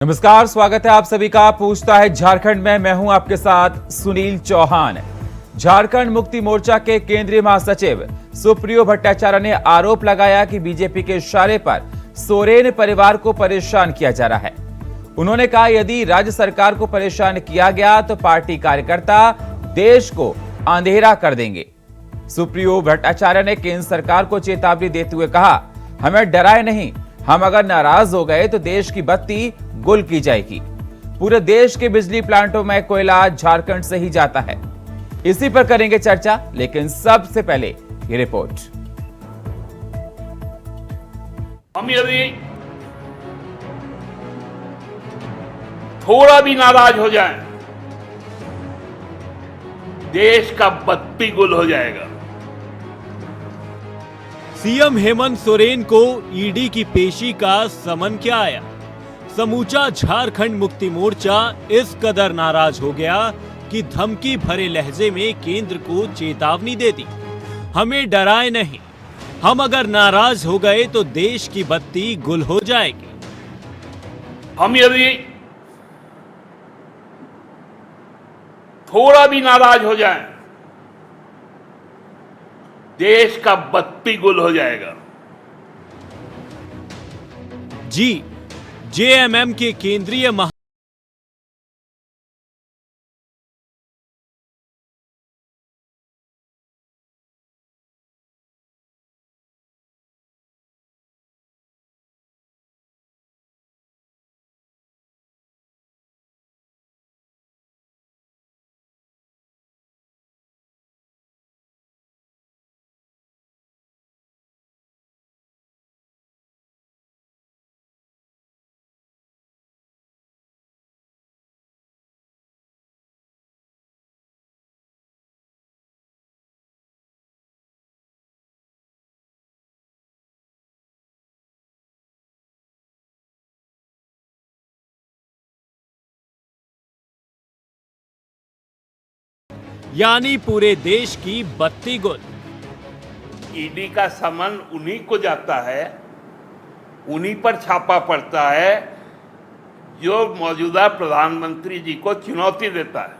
नमस्कार, स्वागत है आप सभी का पूछता है झारखंड में। मैं हूं आपके साथ सुनील चौहान। झारखंड मुक्ति मोर्चा के केंद्रीय महासचिव सुप्रियो भट्टाचार्य ने आरोप लगाया कि बीजेपी के इशारे पर सोरेन परिवार को परेशान किया जा रहा है। उन्होंने कहा, यदि राज्य सरकार को परेशान किया गया तो पार्टी कार्यकर्ता देश को अंधेरा कर देंगे। सुप्रियो भट्टाचार्य ने केंद्र सरकार को चेतावनी देते हुए कहा, हमें डराए नहीं, हम अगर नाराज हो गए तो देश की बत्ती गुल की जाएगी। पूरे देश के बिजली प्लांटों में कोयला झारखंड से ही जाता है। इसी पर करेंगे चर्चा, लेकिन सबसे पहले ये रिपोर्ट। हम यदि थोड़ा भी नाराज हो जाएं, देश का बत्ती गुल हो जाएगा। सीएम हेमंत सोरेन को ईडी की पेशी का समन क्या आया? समूचा झारखंड मुक्ति मोर्चा इस कदर नाराज हो गया कि धमकी भरे लहजे में केंद्र को चेतावनी दे दी, हमें डराए नहीं, हम अगर नाराज हो गए तो देश की बत्ती गुल हो जाएगी। हम यदि थोड़ा भी नाराज हो जाएं, देश का बत्ती गुल हो जाएगा। जी, जेएमएम के केंद्रीय यानी पूरे देश की बत्ती गुल। ईडी का समन उन्हीं को जाता है, उन्हीं पर छापा पड़ता है जो मौजूदा प्रधानमंत्री जी को चुनौती देता है।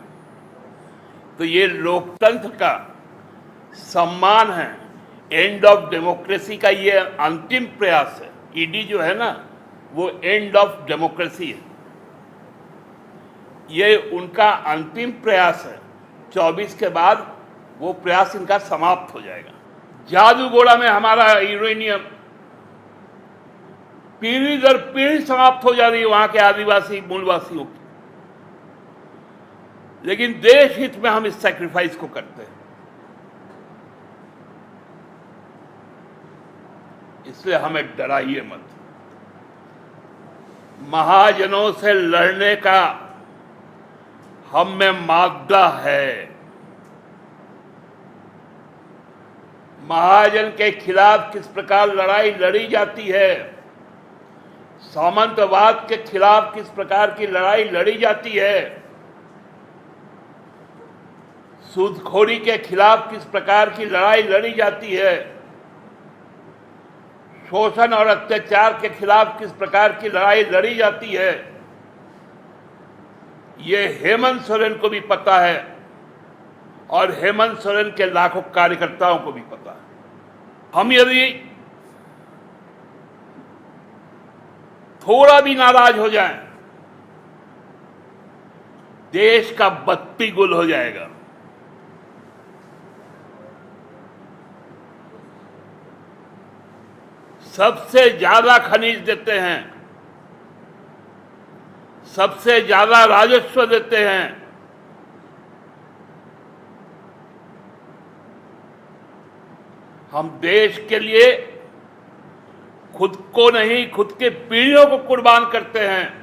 तो ये लोकतंत्र का सम्मान है, एंड ऑफ डेमोक्रेसी का ये अंतिम प्रयास है। ईडी जो है ना, वो एंड ऑफ डेमोक्रेसी है, ये उनका अंतिम प्रयास है। 24 के बाद वो प्रयास इनका समाप्त हो जाएगा। जादूगोड़ा में हमारा यूरेनियम पीढ़ी दर पीढ़ी समाप्त हो जा रही है वहां के आदिवासी मूलवासियों की, लेकिन देश हित में हम इस सैक्रिफाइस को करते हैं। इसलिए हमें डराइए मत। महाजनों से लड़ने का हम में मादा है। महाजन के खिलाफ किस प्रकार लड़ाई लड़ी जाती है, सामंतवाद के खिलाफ किस प्रकार की लड़ाई लड़ी जाती है, सूदखोरी के खिलाफ किस प्रकार की लड़ाई लड़ी जाती है, शोषण और अत्याचार के खिलाफ किस प्रकार की लड़ाई लड़ी जाती है, ये हेमंत सोरेन को भी पता है और हेमंत सोरेन के लाखों कार्यकर्ताओं को भी पता है। हम यदि थोड़ा भी नाराज हो जाएं, देश का बत्ती गुल हो जाएगा। सबसे ज्यादा खनिज देते हैं, सबसे ज्यादा राजस्व देते हैं, हम देश के लिए खुद को नहीं, खुद के पीढ़ियों को कुर्बान करते हैं।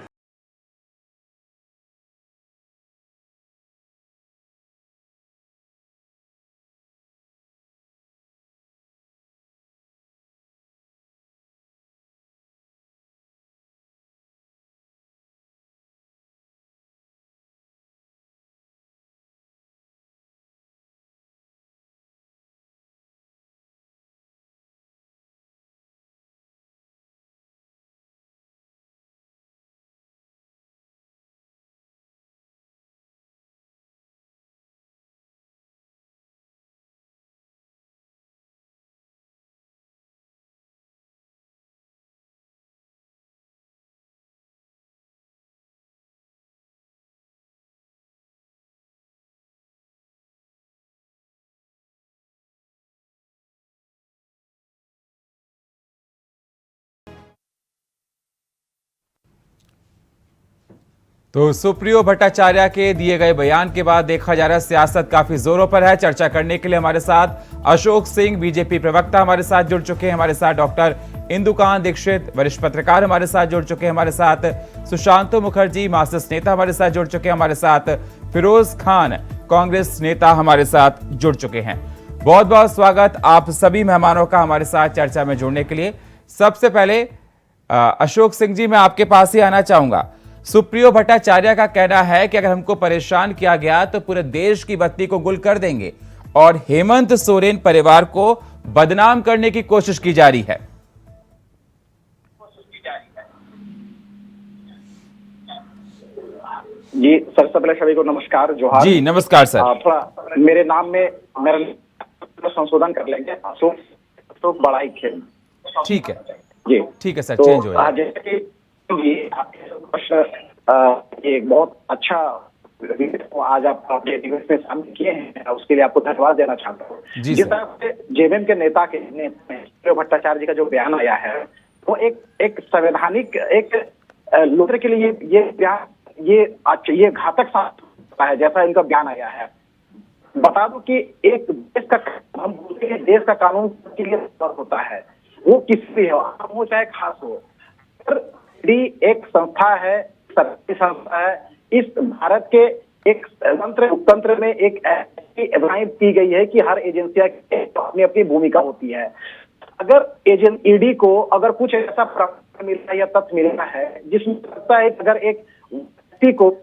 तो सुप्रियो भट्टाचार्य के दिए गए बयान के बाद देखा जा रहा है सियासत काफी जोरों पर है। चर्चा करने के लिए हमारे साथ अशोक सिंह बीजेपी प्रवक्ता हमारे साथ जुड़ चुके हैं, हमारे साथ डॉक्टर इंदुकांत दीक्षित वरिष्ठ पत्रकार हमारे साथ जुड़ चुके हैं, हमारे साथ सुशांतु मुखर्जी मार्क्सिस्ट नेता हमारे साथ जुड़ चुके हैं, हमारे साथ फिरोज खान कांग्रेस नेता हमारे साथ जुड़ चुके हैं। बहुत बहुत स्वागत आप सभी मेहमानों का हमारे साथ चर्चा में जुड़ने के लिए। सबसे पहले अशोक सिंह जी, मैं आपके पास ही आना चाहूंगा। सुप्रियो भट्टाचार्य का कहना है कि अगर हमको परेशान किया गया तो पूरे देश की बत्ती को गुल कर देंगे और हेमंत सोरेन परिवार को बदनाम करने की कोशिश की जा रही है। जी सर, सबसे पहले सभी को नमस्कार, जोहार जी। नमस्कार सर। थोड़ा मेरे नाम में मेरा संशोधन कर लेंगे, अशोक बड़ाई खेल। ठीक है जी ठीक है सर, तो चेंज हो जाए। जैसे कि आपके प्रश्न एक बहुत अच्छा आज आप अपने दिवस में शामिल किए हैं, उसके लिए आपको धन्यवाद देना चाहता हूँ। जी जिस सर। तरह से जेएमएम के नेता के सुप्रियो भट्टाचार्य जी का जो बयान आया है वो एक संवैधानिक एक लोकतंत्र के लिए ये बयान ये घातक साबित होता है। जैसा इनका बयान आया है, बता दूं कि एक देश का हम बोलते हैं देश का कानून के लिए होता है, वो किसी भी हो, आम हो चाहे खास हो। एक संस्था है, सरकारी संस्था है। इस भारत के एक लोकतंत्र में एक ऐसी एडवाइस की गई है कि हर एजेंसियां की अपनी अपनी भूमिका होती है। अगर ईडी को अगर कुछ ऐसा प्रमाण मिला या तथ्य मिला है जिसमें लगता है अगर एक व्यक्ति को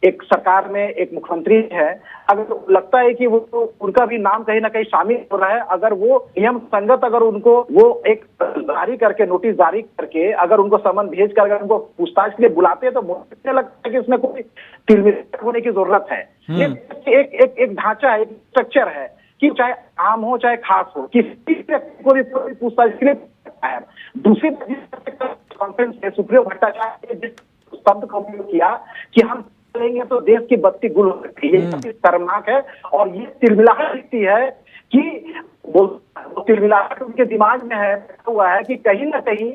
एक सरकार में एक मुख्यमंत्री है, अगर लगता है कि वो उनका भी नाम कहीं ना कहीं शामिल हो रहा है, अगर वो नियम संगत अगर उनको वो एक जारी करके नोटिस जारी करके अगर उनको समन भेज कर अगर उनको पूछताछ के लिए बुलाते हैं तो मुझे लगता है कि इसमें कोई तिलमिल होने की जरूरत है। ये एक ढांचा है, एक स्ट्रक्चर है कि चाहे आम हो चाहे खास हो, किसी व्यक्ति को भी पूछताछ के लिए है। दूसरी कॉन्फ्रेंस में सुप्रियो भट्टाचार्य ने जिस शब्द का उपयोग किया कि हम लेंगे तो देश की बत्ती गुल हो सकती है, ये शर्मनाक है। और ये तिलमिलाहट दिखती है कि वो तिलमिलाहट उनके दिमाग में है हुआ है कि कहीं ना कहीं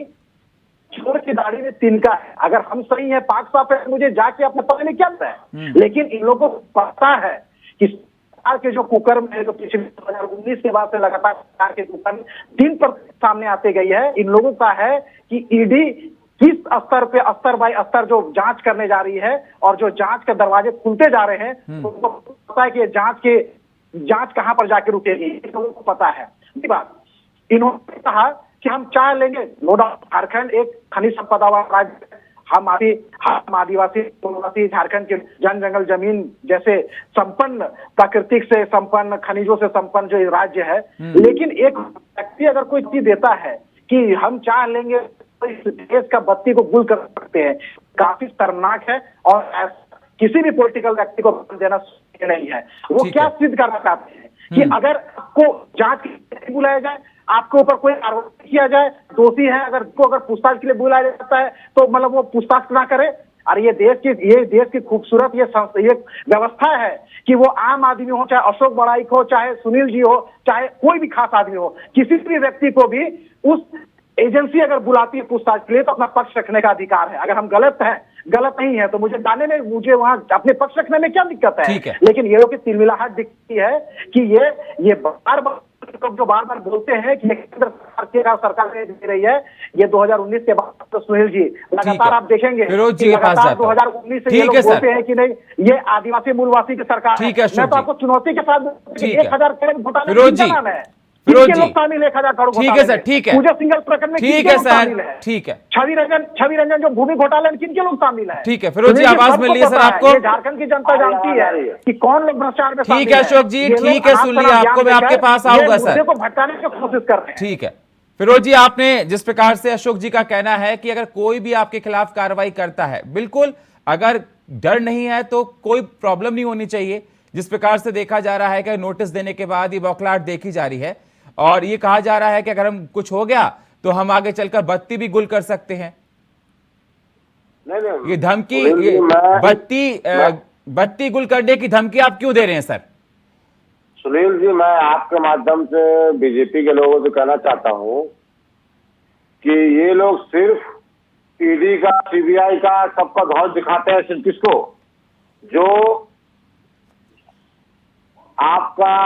चोर की दाढ़ी में तिनका है। अगर हम सही है, पाक साफ है, मुझे जाके अपने पता नहीं क्या है, लेकिन इन लोगों को पता है कि सरकार के जो कुकर्म है, जो पिछले 2019 के बाद से लगातार सरकार के कुकर्म दिन पर सामने आते गई है। इन लोगों का है कि ईडी किस स्तर पे स्तर बाय स्तर जो जांच करने जा रही है और जो जांच के दरवाजे खुलते जा रहे हैं, तो उनको पता है कि जांच कहां पर जाके रुकेगी, लोगों को पता है। बात इन्होंने कहा कि हम चाह लेंगे, नो डाउट झारखंड एक खनिज संपदा वाला राज्य, हम आदिवासी झारखंड के जन जंगल जमीन जैसे संपन्न, प्राकृतिक से संपन्न, खनिजों से संपन्न जो राज्य है। लेकिन एक व्यक्ति अगर कोई चीज देता है कि हम चाह लेंगे तो इस देश का बत्ती को गुल कर सकते हैं, काफी शर्मनाक है। और किसी भी पॉलिटिकल व्यक्ति को देना नहीं है। वो क्या सिद्ध करना चाहते हैं कि अगर आपको जांच के लिए बुलाया जाए, आपके ऊपर कोई आरोप किया जाए, दोषी है, अगर पूछताछ के लिए बुलाया जाता है तो मतलब वो पूछताछ ना करे। अरे ये देश की खूबसूरत ये व्यवस्था है कि वो आम आदमी हो, चाहे अशोक बड़ाई हो, चाहे सुनील जी हो, चाहे कोई भी खास आदमी हो, किसी भी व्यक्ति को भी उस एजेंसी अगर बुलाती है पूछताछ के लिए तो अपना पक्ष रखने का अधिकार है। अगर हम गलत नहीं है तो मुझे वहां अपने पक्ष रखने में क्या दिक्कत है। लेकिन ये लोग की तिलमिलाहट दिखती है कि ये बार बार बोलते हैं कि केंद्र सरकार ने दे रही है। ये 2019 के बाद तो सुनील जी लगातार आप देखेंगे लगातार 2019 से ये लोग बोलते हैं कि नहीं ये आदिवासी मूलवासी की सरकार है। मैं तो आपको चुनौती के साथ 1000 करोड़ घोटाले का नाम है, शामिल 1000 करोड़। ठीक है सर, ठीक है, पूजा सिंगल प्रकरण में ठीक है सर, ठीक है। छवि रंजन जो भूमि घोटाले में किनके लोग शामिल है? ठीक है फिरोज जी, आवाज मिल रही है सर आपको? झारखंड की जनता जानती है कि कौन लोग भ्रष्टाचार में शामिल है। ठीक है अशोक जी, ठीक है, सुन लिया आपको, मैं आपके पास आऊंगा सर। को भटकाने की कोशिश कर रहे हैं। ठीक है फिरोज जी, आपने जिस प्रकार से अशोक जी का कहना है कि अगर कोई भी आपके खिलाफ कार्रवाई करता है, बिल्कुल अगर डर नहीं है तो कोई प्रॉब्लम नहीं होनी चाहिए। जिस प्रकार से देखा जा रहा है कि नोटिस देने के बाद ये बौखलाहट देखी जा रही है और ये कहा जा रहा है कि अगर हम कुछ हो गया तो हम आगे चलकर बत्ती भी गुल कर सकते हैं। नहीं, ये धमकी, बत्ती गुल करने की धमकी आप क्यों दे रहे हैं सर? सुनील जी, मैं आपके माध्यम से बीजेपी के लोगों से कहना चाहता हूं कि ये लोग सिर्फ ईडी का, सीबीआई का, सबका धौल दिखाते हैं सिर्फ किसको, जो आपका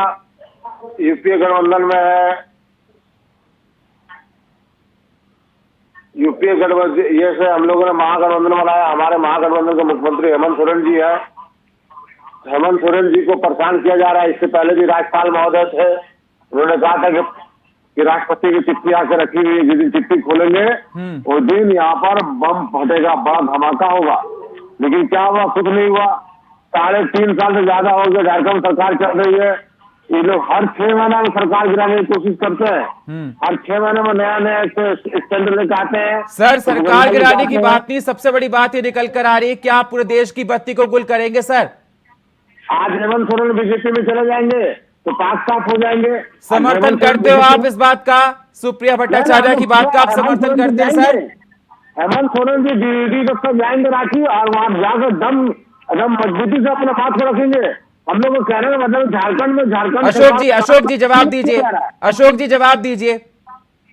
यूपीए गठबंधन में है, यूपीए गठबंधन, ये से हम लोगों ने महागठबंधन बनाया। हमारे महागठबंधन के मुख्यमंत्री हेमंत सोरेन जी है। हेमंत सोरेन जी को परेशान किया जा रहा है। इससे पहले भी राज्यपाल महोदय थे, उन्होंने कहा था कि राष्ट्रपति की चिट्ठी आके रखी हुई है, जिस दिन चिट्ठी खोलेंगे उस दिन यहाँ पर बम फटेगा, बड़ा धमाका होगा। लेकिन क्या हुआ? कुछ नहीं हुआ। 3.5 साल से ज्यादा हो गया झारखंड सरकार चल रही है। ये लोग हर 6 महीने में सरकार गिराने की कोशिश करते हैं। हर 6 महीने में नया नया स्टैंडर्ड लेकर आते हैं। सर, सरकार गिराने की बात नहीं, सबसे बड़ी बात ये निकल कर आ रही है, क्या आप पूरे देश की बत्ती को गुल करेंगे सर? आज हेमंत सोरेन बीजेपी में चले जाएंगे तो पास साफ हो जाएंगे। समर्थन करते हो आप इस बात का? सुप्रिया भट्टाचार्य की बात का आप समर्थन करते हैं सर? हेमंत सोरेन जी ईडी दफ्तर जाएंगे रांची और वहां जाकर दम मजबूती से अपने बात को रखेंगे। हम लोग कहने का मतलब झारखंड अशोक जी जवाब दीजिए। अशोक जी जवाब दीजिए।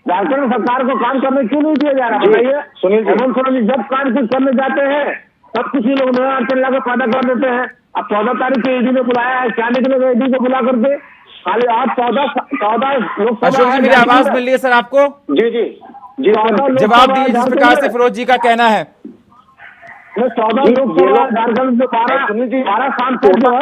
झारखंड सरकार को काम करने क्यों नहीं दिया जा रहा बताइए? सुनील, हेमंत सोरेन जी जब काम कुछ करने जाते हैं तब किसी लोग नया अड़चन लाकर पैदा कर देते हैं। अब 14 तारीख को ईडी ने बुलाया है, क्या निकलेगा ईडी को बुला करके? खाली आज 14 लोग। अशोक जी, मेरी आवाज मिल रही है सर आपको? जी जी जी, जवाब दीजिए जिस प्रकार से फिरोज जी का कहना है। 14 लोग झारखंड में 12 सांसद जो है,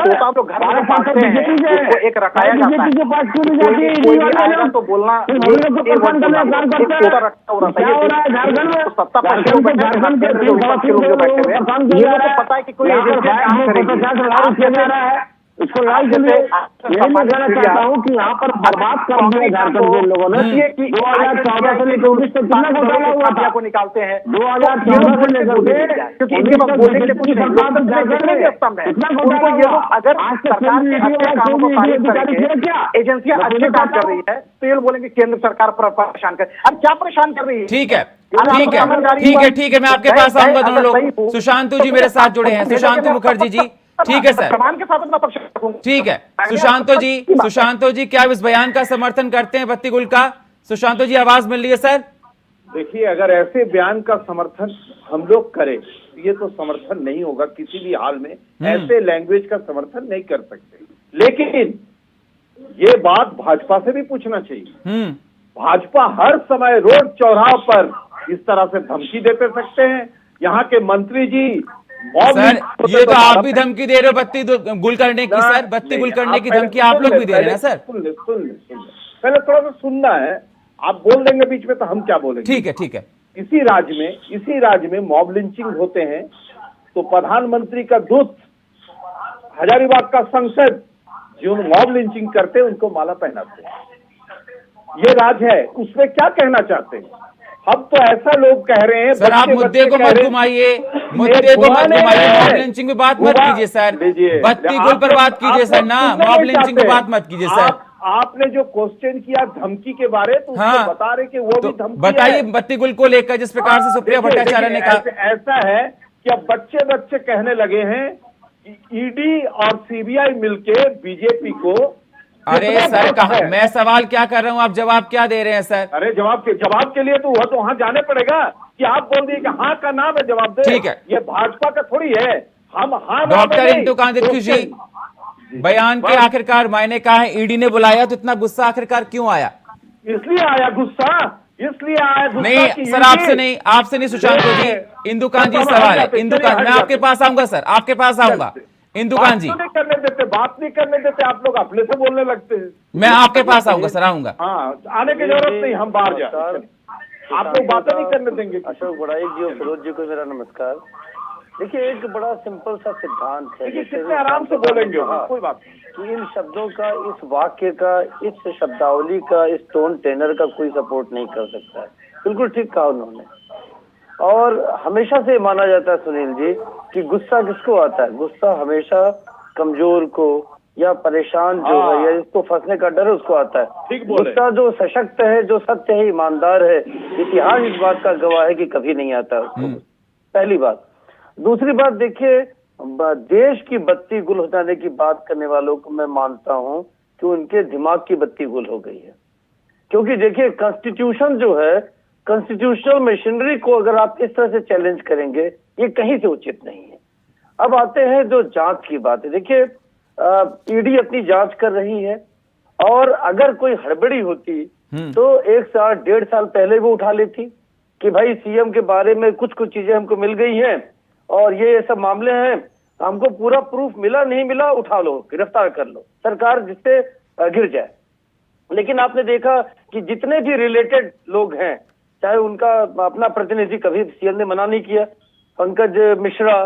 12 सांसद बीजेपी के हैं। एक रटाया जाता है, बीजेपी के पास क्यों नहीं जाती है? कोई भी आएगा तो बोलना हम लोग को परेशान करने का काम करते हैं। क्या हो रहा है झारखंड में? झारखंड के 3 सवासी लोग परेशान किया जा रहा है। पता है कि कोई किया जा रहा है। इसको लाल के लिए यही मैं कहना चाहता हूँ कि यहाँ पर बर्बाद कर दिया झारखंड के लोगों ने। 2014 से लेकर 19 तक कितना घोटाला हुआ था को निकालते हैं। 2014 से लेकर के इतना घोटाला। अगर आज सरकार एजेंसियां अच्छे काम कर रही है तो ये बोलेंगे केंद्र सरकार पर परेशान कर। अब क्या परेशान कर रही है? ठीक है, ठीक है, मैं आपके पास आऊंगा। दोनों लोग, सुशांतु जी मेरे साथ जुड़े हैं, सुशांतु मुखर्जी जी। ठीक है सर, के साथ अपना पक्ष रखूंगा। ठीक है। सुशांतो जी क्या इस बयान का समर्थन करते हैं बत्ती गुल का? सुशांतो जी आवाज मिल रही है सर? देखिए, अगर ऐसे बयान का समर्थन हम लोग करें, ये तो समर्थन नहीं होगा किसी भी हाल में। ऐसे लैंग्वेज का समर्थन नहीं कर सकते। लेकिन ये बात भाजपा से भी पूछना चाहिए। भाजपा हर समय रोड चौराहे पर इस तरह से धमकी देते सकते हैं। यहाँ के मंत्री जी सर, ये तो आप भी धमकी दे रहे हो बत्ती गुल करने की सर। बत्ती गुल करने की धमकी आप लोग भी दे रहे हैं सर। सुन ले। पहले थोड़ा सा सुनना है। आप बोल देंगे बीच में तो हम क्या बोलेंगे? ठीक है। इसी राज्य में मॉब लिंचिंग होते हैं तो प्रधानमंत्री का दूत, हजारीबाग का संसद जो मॉब लिंचिंग करते हैं उनको माला पहनाते हैं। ये राज है, उसमें क्या कहना चाहते हैं? अब तो ऐसा लोग कह रहे हैं। सर, आप मुद्दे को मत घुमाइए, मॉब लिंचिंग पे बात मत कीजिए सर। बत्ती गुल पर बात कीजिए सर ना, मॉब लिंचिंग पे बात मत कीजिए सर। आपने जो क्वेश्चन किया धमकी के बारे, तो उसको बता रहे कि वो भी धमकी बताइए बत्ती गुल को लेकर जिस प्रकार से सुप्रिया भट्टाचार्य ने कहा। ऐसा है कि अब बच्चे कहने लगे हैं कि ईडी और सीबीआई मिलके बीजेपी को। अरे सर, कहा मैं सवाल क्या कर रहा हूँ, आप जवाब क्या दे रहे हैं सर? अरे जवाब के लिए तो वहां जाने पड़ेगा कि आप बोल दिए कि हाँ का नाम है, जवाब दे। ठीक है, ये भाजपा का थोड़ी है। हम हाँ डॉक्टर इंदु कांत जी, बयान के आखिरकार मायने कहा है, ईडी ने बुलाया तो इतना गुस्सा आखिरकार क्यों आया? इसलिए आया गुस्सा। नहीं सर, आपसे नहीं सुशांत जी, इंदु कांत जी सवाल है। इंदु कांत, मैं आपके पास आऊंगा सर, आपके पास आऊंगा। इंदु कांत जी, बात नहीं करने देते आप लोग, अपने से बोलने लगते हैं। मैं आपके पास आऊंगा सर, आऊंगा। हाँ, आने की जरूरत नहीं, हम बाहर जाए, आप लोग बातें नहीं करने देंगे। अशोक बड़ाई जी और फिरोज जी को मेरा नमस्कार। देखिए, एक बड़ा सिंपल सा सिद्धांत है, कितने आराम से बोलेंगे, कोई बात कि इन शब्दों का, इस वाक्य का, इस शब्दावली का, इस टोन टेनर का कोई सपोर्ट नहीं कर सकता है। बिल्कुल ठीक कहा उन्होंने। और हमेशा से माना जाता है सुनील जी कि गुस्सा किसको आता है? गुस्सा हमेशा कमजोर को या परेशान जो है या जिसको फंसने का डर है उसको आता है। गुस्सा जो सशक्त है, जो सत्य है, ईमानदार है, इतिहास इस बात का गवाह है कि कभी नहीं आता उसको। पहली बात। दूसरी बात, देखिए, देश की बत्ती गुल हो जाने की बात करने वालों को मैं मानता हूं कि उनके दिमाग की बत्ती गुल हो गई है। क्योंकि देखिए, कॉन्स्टिट्यूशन जो है, कॉन्स्टिट्यूशनल मशीनरी को अगर आप इस तरह से चैलेंज करेंगे, ये कहीं से उचित नहीं है। अब आते हैं जो जांच की बात है। देखिए, ईडी अपनी जांच कर रही है, और अगर कोई हड़बड़ी होती तो 1 साल 1.5 साल पहले वो उठा लेती कि भाई सीएम के बारे में कुछ कुछ चीजें हमको मिल गई हैं और ये सब मामले हैं, हमको पूरा प्रूफ मिला नहीं मिला, उठा लो, गिरफ्तार कर लो, सरकार जिससे गिर जाए। लेकिन आपने देखा कि जितने भी रिलेटेड लोग हैं, चाहे उनका अपना प्रतिनिधि, कभी सीएम ने मना नहीं किया, पंकज मिश्रा,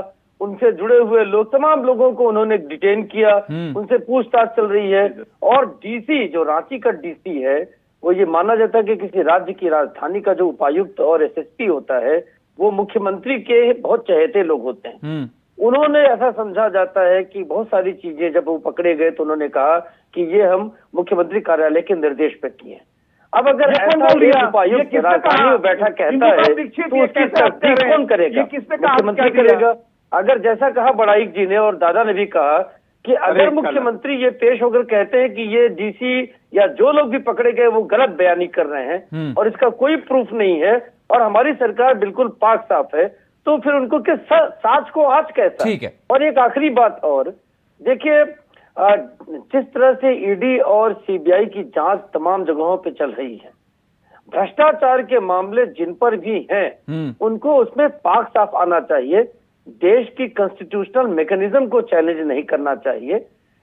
उनसे जुड़े हुए लोग, तमाम लोगों को उन्होंने डिटेन किया, उनसे पूछताछ चल रही है। और डीसी, जो रांची का डीसी है, वो ये माना जाता है कि किसी राज्य की राजधानी का जो उपायुक्त और एसएसपी होता है, वो मुख्यमंत्री के बहुत चहेते लोग होते हैं। उन्होंने ऐसा समझा जाता है कि बहुत सारी चीजें जब वो पकड़े गए तो उन्होंने कहा कि ये हम मुख्यमंत्री कार्यालय के निर्देश पे किए। अब अगर ऐसा उपायुक्त राजधानी में बैठा कहता है तो उसकी तस्दीक कौन करेगा? मुख्यमंत्री करेगा। अगर जैसा कहा बड़ाइक जी ने और दादा ने भी कहा कि अगर मुख्यमंत्री ये पेश होकर कहते हैं कि ये डीसी या जो लोग भी पकड़े गए वो गलत बयानी कर रहे हैं और इसका कोई प्रूफ नहीं है और हमारी सरकार बिल्कुल पाक साफ है, तो फिर उनको किस साच को आज कैसा? ठीक है। और एक आखिरी बात और, देखिए, जिस तरह से ईडी और सीबीआई की जांच तमाम जगहों पे चल रही है, भ्रष्टाचार के मामले जिन पर भी हैं उनको उसमें पाक साफ आना चाहिए। देश की कॉन्स्टिट्यूशनल मैकेनिज्म को चैलेंज नहीं करना चाहिए।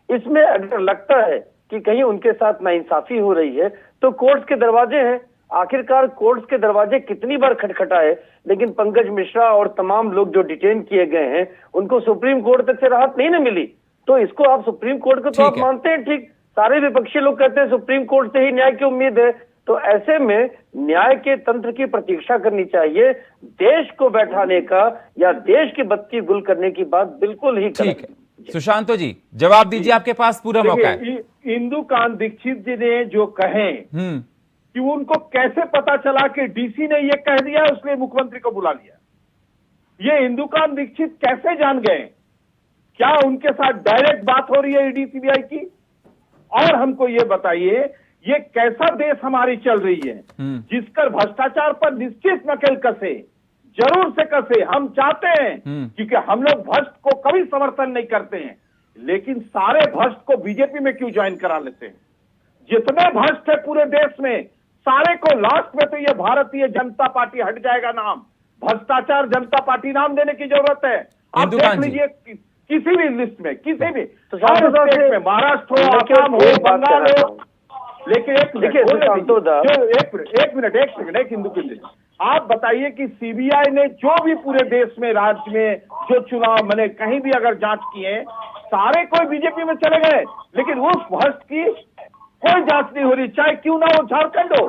इसमें अगर लगता है कि कहीं उनके साथ नाइंसाफी हो रही है तो कोर्ट्स के दरवाजे हैं। आखिरकार कोर्ट्स के दरवाजे कितनी बार खटखटाए, लेकिन पंकज मिश्रा और तमाम लोग जो डिटेन किए गए हैं उनको सुप्रीम कोर्ट तक से राहत नहीं न मिली। तो इसको आप सुप्रीम कोर्ट को तो आप मानते हैं, ठीक, सारे विपक्षी लोग कहते हैं सुप्रीम कोर्ट से ही न्याय की उम्मीद है। तो ऐसे में न्याय के तंत्र की प्रतीक्षा करनी चाहिए। देश को बैठाने का या देश की बत्ती गुल करने की बात बिल्कुल ही ठीक है। सुशांतो जी, जवाब दीजिए, आपके पास पूरा मौका है। इंदुकांत दीक्षित जी ने जो कहे कि उनको कैसे पता चला कि डीसी ने ये कह दिया उसने मुख्यमंत्री को बुला लिया, ये इंदुकांत दीक्षित कैसे जान गए? क्या उनके साथ डायरेक्ट बात हो रही है ईडी सीबीआई की? और हमको ये बताइए, ये कैसा देश हमारी चल रही है जिसकर भ्रष्टाचार पर निश्चित नकेल कसे, जरूर से कसे। हम चाहते हैं, क्योंकि हम लोग भ्रष्ट को कभी समर्थन नहीं करते हैं, लेकिन सारे भ्रष्ट को बीजेपी में क्यों ज्वाइन करा लेते हैं? जितने भ्रष्ट है पूरे देश में, सारे को लास्ट में तो ये भारतीय जनता पार्टी हट जाएगा नाम, भ्रष्टाचार जनता पार्टी नाम देने की जरूरत है। आप देख लीजिए किसी भी लिस्ट में, किसी भी स्टेट में, महाराष्ट्र हो, आसाम हो, बंगाल हो, लेकिन एक मिनट, आप बताइए कि सीबीआई ने जो भी पूरे देश में, राज्य में जो चुनाव मैंने कहीं भी अगर जांच किए, सारे कोई बीजेपी में चले गए, लेकिन उस भ्रष्ट की कोई जांच नहीं हो रही, चाहे क्यों ना वो झारखंड हो।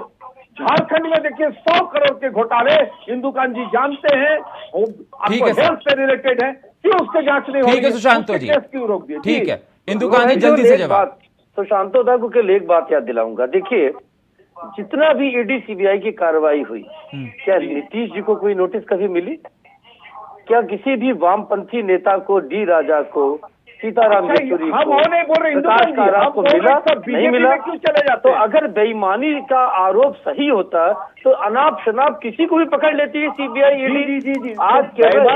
झारखंड में देखिए 100 करोड़ के घोटाले इंदुकांत जी जानते हैं, आपको हेल्थ से रिलेटेड है, क्यों उसके जांच नहीं हो रही? ठीक है सुशांतो जी, क्यों रोक दिए? ठीक है इंदुकांत जी, जल्दी से जवाब। सुशांतो दा को केवल एक बात याद दिलाऊंगा, देखिए, जितना भी ईडी सीबीआई की कार्रवाई हुई, क्या नीतीश जी को कोई नोटिस कभी मिली? क्या किसी भी वामपंथी नेता को, डी राजा को, सीताराम येचुरी को, प्रकाश कारात को मिला? नहीं मिला। तो अगर बेईमानी का आरोप सही होता तो अनाप शनाप किसी को भी पकड़ लेती है सीबीआई, ईडी। आज केरला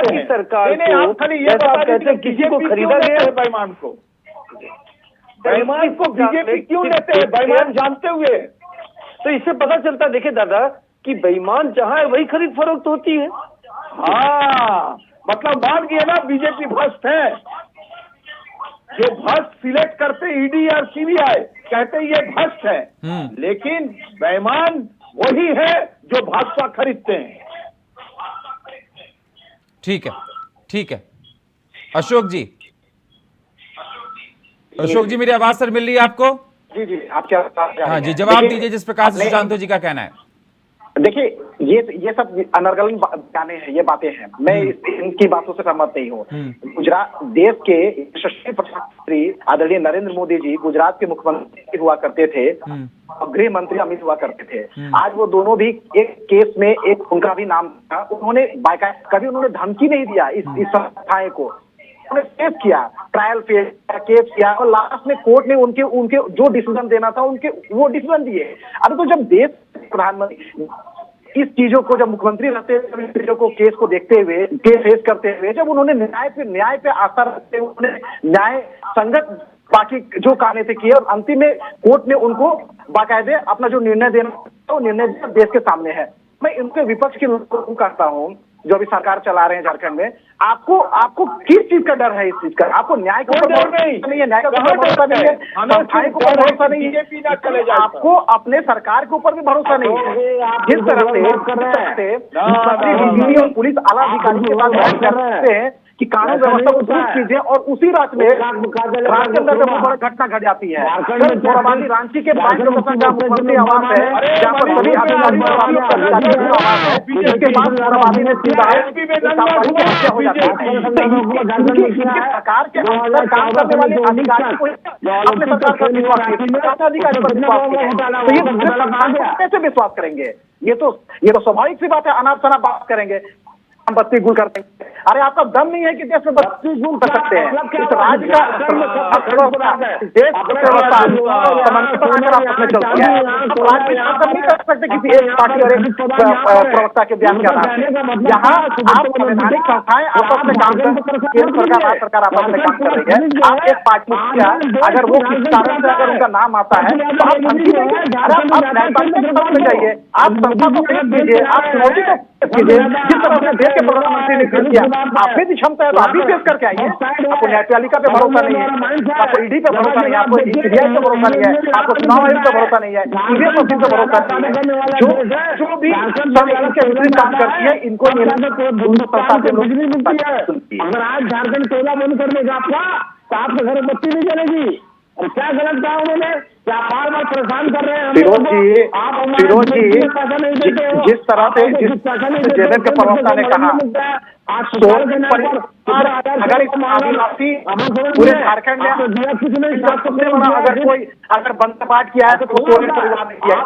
की सरकार को कहते हैं किसी को खरीदा गया, बेईमान को बीजेपी क्यों लेते हैं, बेईमान जानते हुए? तो इससे पता चलता, देखिए दादा, कि बेईमान जहां है वही खरीद फरोख्त होती है। हाँ, मतलब मान गया ना बीजेपी भ्रष्ट है। जो भ्रष्ट सिलेक्ट करते ईडी और सीबीआई, कहते ये भ्रष्ट है, लेकिन बेईमान वही है जो भाजपा खरीदते हैं। ठीक है, ठीक है। अशोक जी, मेरी आवाज सर मिल रही है आपको? जी जी, आप क्या? हाँ जी, जवाब दीजिए जिस प्रकार से सुशांतो जी का कहना है। देखिए, ये सब अनर्गल गाने हैं, ये बातें हैं, मैं इनकी बातों से सहमत नहीं हूँ। गुजरात देश के यशस्वी प्रधानमंत्री आदरणीय नरेंद्र मोदी जी गुजरात के मुख्यमंत्री हुआ करते थे और गृह मंत्री अमित हुआ करते थे। आज वो दोनों भी एक केस में, एक उनका भी नाम था, उन्होंने बाकायदा कभी उन्होंने धमकी नहीं दिया इस संस्थाएं को, उन्होंने केस किया, ट्रायल केस किया और लास्ट में कोर्ट ने उनके जो डिसीजन देना था उनके वो डिसीजन दिए। अब तो जब देश प्रधानमंत्री इस चीजों को, जब मुख्यमंत्री रहते हुए इन चीजों को, केस को देखते हुए, केस फेस करते हुए, जब उन्होंने न्याय पे आस्था रखते हुए उन्होंने न्याय संगत बाकी जो कार्य थे किए और अंतिम में कोर्ट ने उनको बाकायदे अपना जो निर्णय देना तो निर्णय देश के सामने है। मैं इनके विपक्ष के लोगों को कहता हूँ जो अभी सरकार चला रहे हैं झारखंड में, आपको किस चीज का डर है? इस चीज का आपको न्याय को भरोसा नहीं है, न्याय का भरोसा नहीं है, संस्थाएं को भरोसा नहीं है, आपको अपने सरकार के ऊपर भी भरोसा नहीं है। जिस तरह से मुख्यमंत्री, डीजीपी और पुलिस आला अधिकारी के पास बैठ करते हैं कि कानून व्यवस्था को दुरुस्त कीजिए और उसी रात में राज्य के अंदर जब बड़ी घटना घट जाती है, मोराबादी रांची के 5 लोकेशन जहाँ मुख्यमंत्री आवास है, जहाँ पर सभी अधिकारी आवास है, इसके बाद मोराबादी में सीधा हत्या हो जाती है। सरकार के अंदर काम करने वाले अधिकारी को अपने सरकार पर विश्वास नहीं, अधिकारी पर विश्वास नहीं, तो ये दूसरे सरकार को कैसे विश्वास करेंगे? ये तो स्वाभाविक सी बात है, अनाप शनाप बात करेंगे, हम बत्ती गुल करते हैं। अरे आपका दम नहीं है कि देश में बत्ती गुल कर सकते हैं? इस राज्य का देश व्यवस्था बनाकर आप उसमें चलते हैं, राज्य नहीं कर सकते किसी एक पार्टी और एक प्रवक्ता के बयान के आधार पर। यहाँ आप संवैधानिक संस्थाएं आपस में काम कर, केंद्र सरकार, राज्य सरकार आपस में काम कर रही है। आप एक पार्टी का अगर वो किसी कारण से अगर उनका नाम आता है तो आप धमकी देंगे? आप न्यायपालिका के पास में जाइए, आप संस्था को फेस कीजिए, आप चुनौती को कीजिए, जिस तरह से देश के प्रधानमंत्री ने कर दिया। आप भी क्षमता है तो आप भी पेश करके आइए। आपको न्यायपालिका पे भरोसा नहीं है, आपको ईडी पे भरोसा नहीं है, आपको सीबीआई पे भरोसा नहीं है, आपको चुनाव आयोग पे भरोसा नहीं है, ईवीएम मशीन पे भरोसा नहीं है। जो भी इनके विपरीत काम करती है इनको अगर आज झारखंड कोयला बंद करने का आपका तो आपके घर में बत्ती नहीं चलेगी। और क्या गलत कहा उन्होंने? क्या बार बार परेशान कर रहे हैं फिरोज जी, जिस तरह से जेडीएस के प्रवक्ता ने कहा, अगर आदिवासी पूरे झारखंड में अगर बंद पाठ किया है तो सोरेन परिवार ने किया है,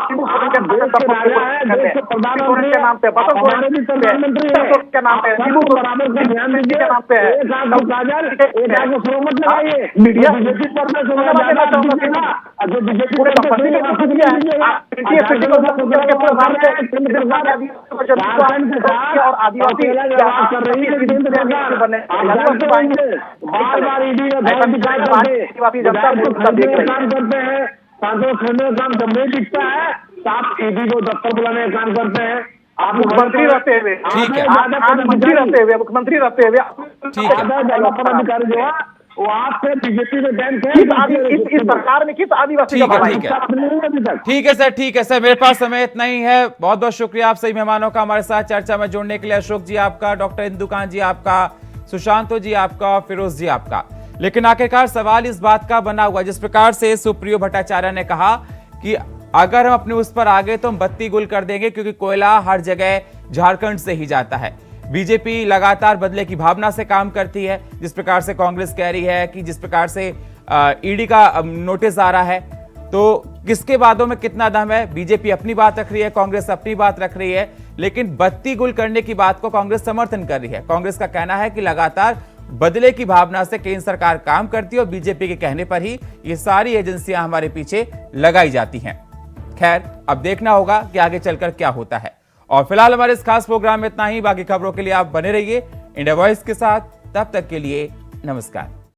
के नाम पे, बसंत सोरेन के नाम पे, के नाम पे है। मीडिया पूरे संपत्ति में कुछ दिया है और आदिवासी काम करते हैं, सांसद छोड़ने का काम जब नहीं दिखता है तो आप ईडी को दफ्तर बुलाने का काम करते हैं। आप मुख्यमंत्री रहते हुए, मुख्यमंत्री रहते हुए अधिकारी जो है वो आपसे बीजेपी में बैंक है। इस सरकार में किस आदिवासी का भलाई है? ठीक है सर, मेरे पास समय इतना ही है। बहुत बहुत शुक्रिया आप सभी मेहमानों का हमारे साथ चर्चा में जुड़ने के लिए। अशोक जी आपका, डॉक्टर इंदुकांत जी आपका, सुशांतो जी आपका, फिरोज जी आपका। लेकिन आखिरकार सवाल इस बात का बना हुआ, जिस प्रकार से सुप्रियो भट्टाचार्य ने कहा कि अगर हम अपने उस पर आ गए तो हम बत्ती गुल कर देंगे, क्योंकि कोयला हर जगह झारखंड से ही जाता है। बीजेपी लगातार बदले की भावना से काम करती है, जिस प्रकार से कांग्रेस कह रही है कि जिस प्रकार से ईडी का नोटिस आ रहा है, तो किसके बातों में कितना दम है? बीजेपी अपनी बात रख रही है, कांग्रेस अपनी बात रख रही है, लेकिन बत्ती गुल करने की बात को कांग्रेस समर्थन कर रही है। कांग्रेस का कहना है कि लगातार बदले की भावना से केंद्र सरकार काम करती है और बीजेपी के कहने पर ही ये सारी एजेंसियां हमारे पीछे लगाई जाती हैं। खैर, अब देखना होगा कि आगे चलकर क्या होता है। और फिलहाल हमारे इस खास प्रोग्राम में इतना ही। बाकी खबरों के लिए आप बने रहिए इंडिया वॉइस के साथ। तब तक के लिए नमस्कार।